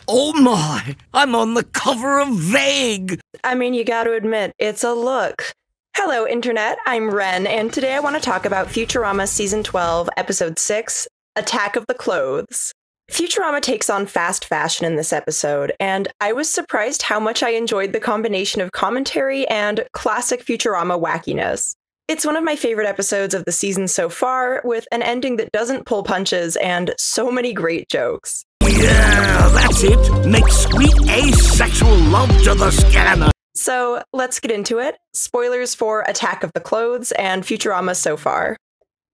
Oh my, I'm on the cover of Vague. I mean, you gotta admit, it's a look. Hello, Internet, I'm Ren, and today I want to talk about Futurama Season 12, Episode 6, Attack of the Clothes. Futurama takes on fast fashion in this episode, and I was surprised how much I enjoyed the combination of commentary and classic Futurama wackiness. It's one of my favorite episodes of the season so far, with an ending that doesn't pull punches and so many great jokes. Yeah, that's it. Make sweet asexual love to the scanner. So let's get into it. Spoilers for Attack of the Clothes and Futurama so far.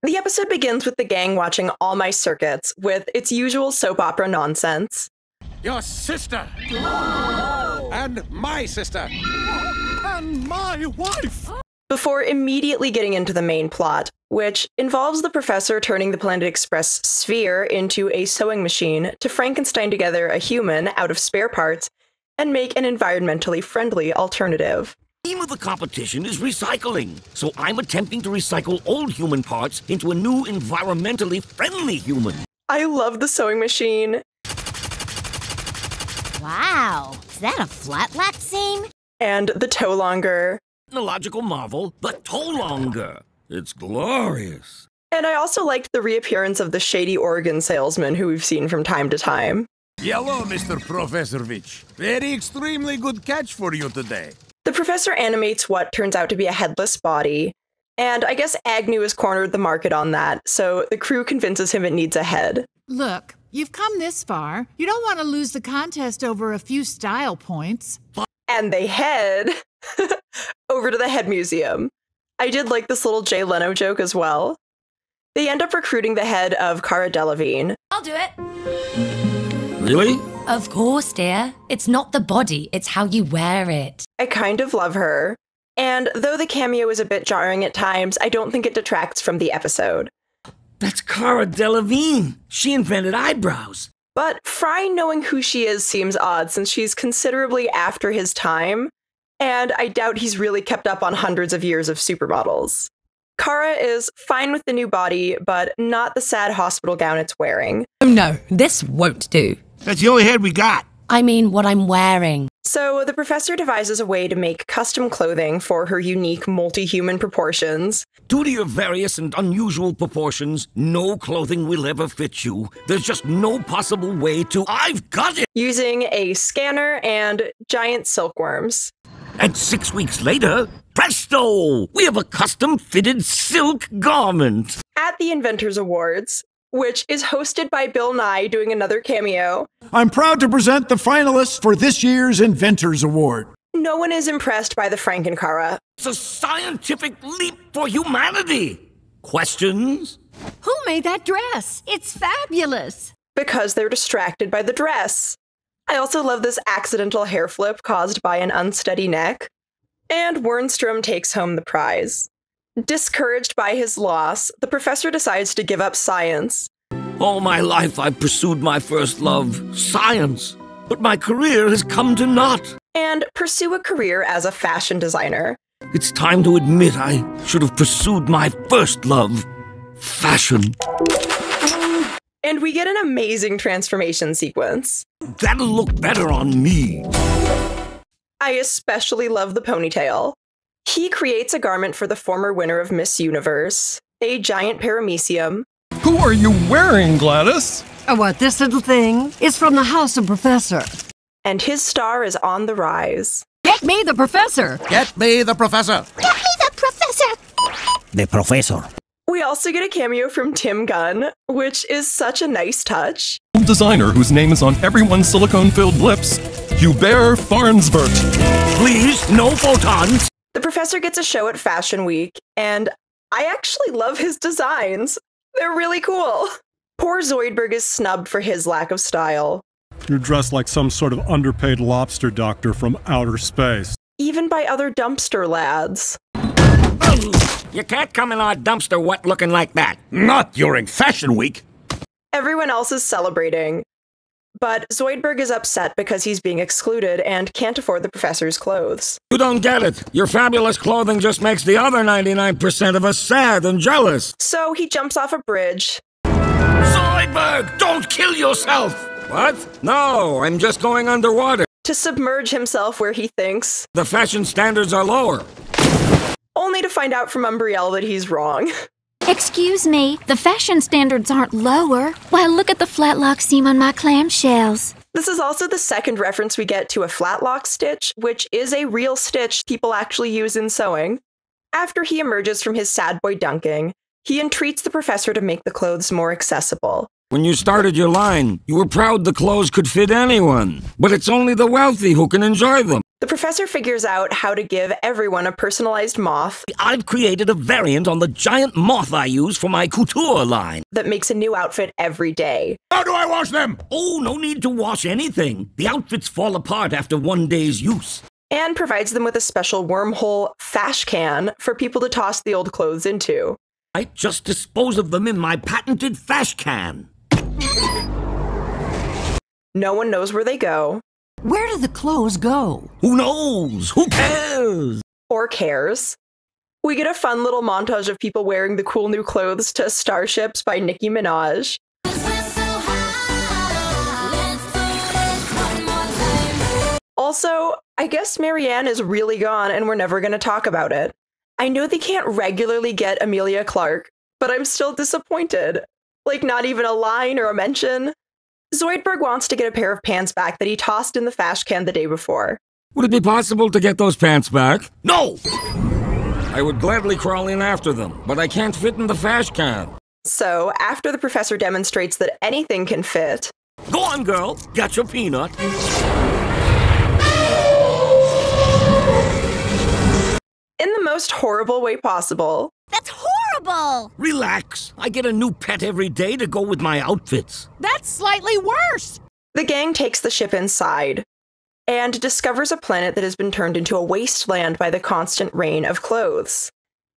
The episode begins with the gang watching All My Circuits, with its usual soap opera nonsense. Your sister! And my sister! And my wife! Before immediately getting into the main plot, which involves the professor turning the Planet Express sphere into a sewing machine to Frankenstein together a human out of spare parts and make an environmentally friendly alternative. The theme of the competition is recycling, so I'm attempting to recycle old human parts into a new environmentally friendly human. I love the sewing machine. Wow, is that a flat-lack seam? And the toe longer. Technological marvel, the toe longer. It's glorious. And I also liked the reappearance of the shady organ salesman who we've seen from time to time. Hello, Mr. Professorvich. Very extremely good catch for you today. The professor animates what turns out to be a headless body, and I guess Agnew has cornered the market on that, so the crew convinces him it needs a head. Look, you've come this far. You don't want to lose the contest over a few style points. And they head over to the head museum. I did like this little Jay Leno joke as well. They end up recruiting the head of Cara Delevigne. I'll do it. Really? Of course, dear. It's not the body, it's how you wear it. I kind of love her. And though the cameo is a bit jarring at times, I don't think it detracts from the episode. That's Cara Delevigne. She invented eyebrows. But Fry knowing who she is seems odd since she's considerably after his time, and I doubt he's really kept up on hundreds of years of supermodels. Cara is fine with the new body, but not the sad hospital gown it's wearing. No, this won't do. That's the only head we got. I mean, what I'm wearing. So the professor devises a way to make custom clothing for her unique multi-human proportions. Due to your various and unusual proportions, no clothing will ever fit you. There's just no possible way to... I've got it! Using a scanner and giant silkworms. And 6 weeks later, presto! We have a custom-fitted silk garment. At the Inventors Awards, which is hosted by Bill Nye doing another cameo. I'm proud to present the finalists for this year's Inventors Award. No one is impressed by the Franken-Cara. It's a scientific leap for humanity. Questions? Who made that dress? It's fabulous. Because they're distracted by the dress. I also love this accidental hair flip caused by an unsteady neck. And Wernstrom takes home the prize. Discouraged by his loss, the professor decides to give up science. All my life I've pursued my first love, science. But my career has come to naught. And pursue a career as a fashion designer. It's time to admit I should have pursued my first love, fashion. And we get an amazing transformation sequence. That'll look better on me. I especially love the ponytail. He creates a garment for the former winner of Miss Universe, a giant paramecium. Who are you wearing, Gladys? Oh, what, this little thing? It's from the House of Professor. And his star is on the rise. Get me the professor! Get me the professor! Get me the professor! The professor. We also get a cameo from Tim Gunn, which is such a nice touch. Designer whose name is on everyone's silicone-filled lips, Hubert Farnsworth. Please, no photons. The professor gets a show at Fashion Week, and I actually love his designs. They're really cool. Poor Zoidberg is snubbed for his lack of style. You're dressed like some sort of underpaid lobster doctor from outer space. Even by other dumpster lads. You can't come in our dumpster wet looking like that. Not during Fashion Week! Everyone else is celebrating. But Zoidberg is upset because he's being excluded and can't afford the professor's clothes. You don't get it. Your fabulous clothing just makes the other 99% of us sad and jealous. So he jumps off a bridge. Zoidberg, don't kill yourself! What? No, I'm just going underwater. To submerge himself where he thinks. The fashion standards are lower. Only to find out from Umbriel that he's wrong. Excuse me, the fashion standards aren't lower. Why, look at the flat lock seam on my clamshells. This is also the second reference we get to a flat lock stitch, which is a real stitch people actually use in sewing. After he emerges from his sad boy dunking, he entreats the professor to make the clothes more accessible. When you started your line, you were proud the clothes could fit anyone. But it's only the wealthy who can enjoy them. The professor figures out how to give everyone a personalized moth. I've created a variant on the giant moth I use for my couture line. That makes a new outfit every day. How do I wash them? Oh, no need to wash anything. The outfits fall apart after one day's use. And provides them with a special wormhole fash can for people to toss the old clothes into. I just dispose of them in my patented fash can. No one knows where they go. Where do the clothes go? Who knows? Who cares? Or cares. We get a fun little montage of people wearing the cool new clothes to Starships by Nicki Minaj. Also, I guess Marianne is really gone and we're never going to talk about it. I know they can't regularly get Amelia Clark, but I'm still disappointed. Like, not even a line or a mention. Zoidberg wants to get a pair of pants back that he tossed in the fash can the day before. Would it be possible to get those pants back? No! I would gladly crawl in after them, but I can't fit in the fash can. So, after the professor demonstrates that anything can fit... Go on, girl. Got your peanut. In the most horrible way possible. That's horrible! Relax. I get a new pet every day to go with my outfits. That's slightly worse! The gang takes the ship inside and discovers a planet that has been turned into a wasteland by the constant rain of clothes.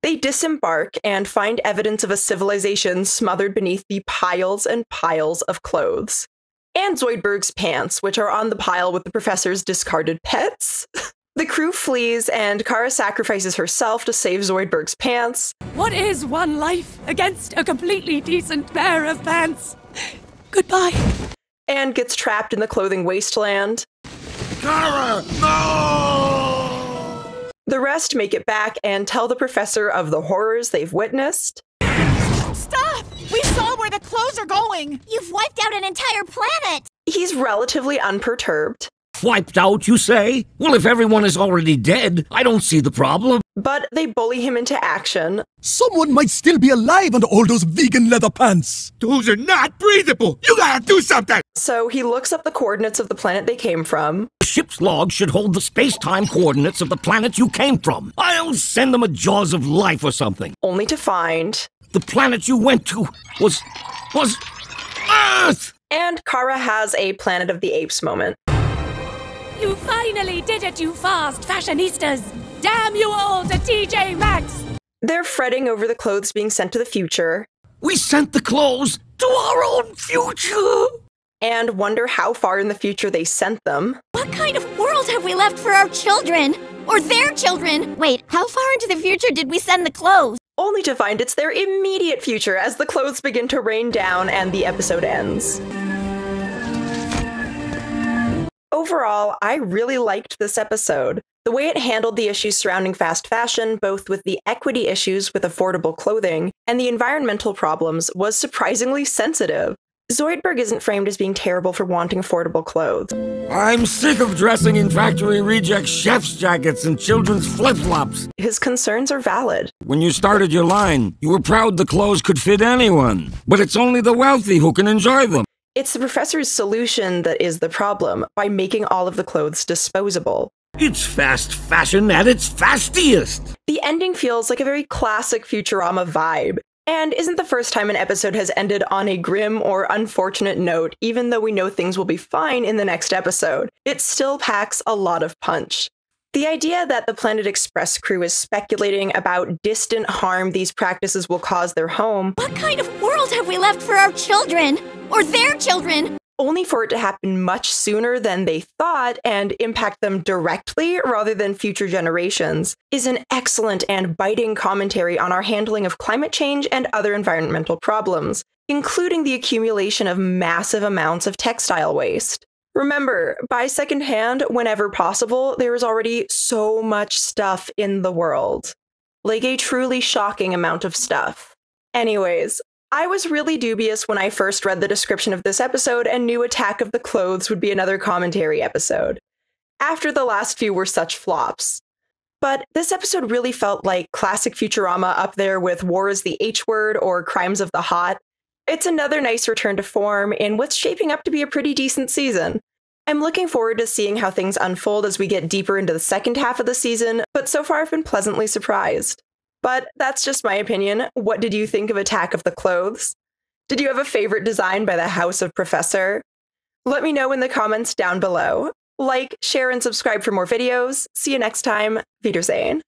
They disembark and find evidence of a civilization smothered beneath the piles and piles of clothes. And Zoidberg's pants, which are on the pile with the professor's discarded pets. The crew flees, and Cara sacrifices herself to save Zoidberg's pants. What is one life against a completely decent pair of pants? Goodbye. And gets trapped in the clothing wasteland. Cara, no! The rest make it back and tell the professor of the horrors they've witnessed. Stop! We saw where the clothes are going! You've wiped out an entire planet! He's relatively unperturbed. Wiped out, you say? Well, if everyone is already dead, I don't see the problem. But they bully him into action. Someone might still be alive under all those vegan leather pants. Those are not breathable. You gotta do something. So he looks up the coordinates of the planet they came from. The ship's log should hold the space-time coordinates of the planet you came from. I'll send them a Jaws of Life or something. Only to find... the planet you went to was Earth! And Cara has a Planet of the Apes moment. You finally did it, you fast fashionistas! Damn you all to TJ Maxx! They're fretting over the clothes being sent to the future. We sent the clothes to our own future! And wonder how far in the future they sent them. What kind of world have we left for our children? Or their children? Wait, how far into the future did we send the clothes? Only to find it's their immediate future as the clothes begin to rain down and the episode ends. Overall, I really liked this episode. The way it handled the issues surrounding fast fashion, both with the equity issues with affordable clothing and the environmental problems, was surprisingly sensitive. Zoidberg isn't framed as being terrible for wanting affordable clothes. I'm sick of dressing in factory reject chef's jackets and children's flip-flops. His concerns are valid. When you started your line, you were proud the clothes could fit anyone. But it's only the wealthy who can enjoy them. It's the professor's solution that is the problem, by making all of the clothes disposable. It's fast fashion at its fastiest. The ending feels like a very classic Futurama vibe, and isn't the first time an episode has ended on a grim or unfortunate note, even though we know things will be fine in the next episode. It still packs a lot of punch. The idea that the Planet Express crew is speculating about distant harm these practices will cause their home. What kind of world have we left for our children? Or their children? Only for it to happen much sooner than they thought and impact them directly rather than future generations is an excellent and biting commentary on our handling of climate change and other environmental problems. including the accumulation of massive amounts of textile waste. Remember, buy secondhand whenever possible. There is already so much stuff in the world. Like a truly shocking amount of stuff. Anyways, I was really dubious when I first read the description of this episode and knew Attack of the Clothes would be another commentary episode, after the last few were such flops. But this episode really felt like classic Futurama up there with War is the H Word or Crimes of the Hot. It's another nice return to form in what's shaping up to be a pretty decent season. I'm looking forward to seeing how things unfold as we get deeper into the second half of the season, but so far I've been pleasantly surprised. But that's just my opinion. What did you think of Attack of the Clothes? Did you have a favorite design by the House of Professor? Let me know in the comments down below. Like, share, and subscribe for more videos. See you next time. Wiedersehen.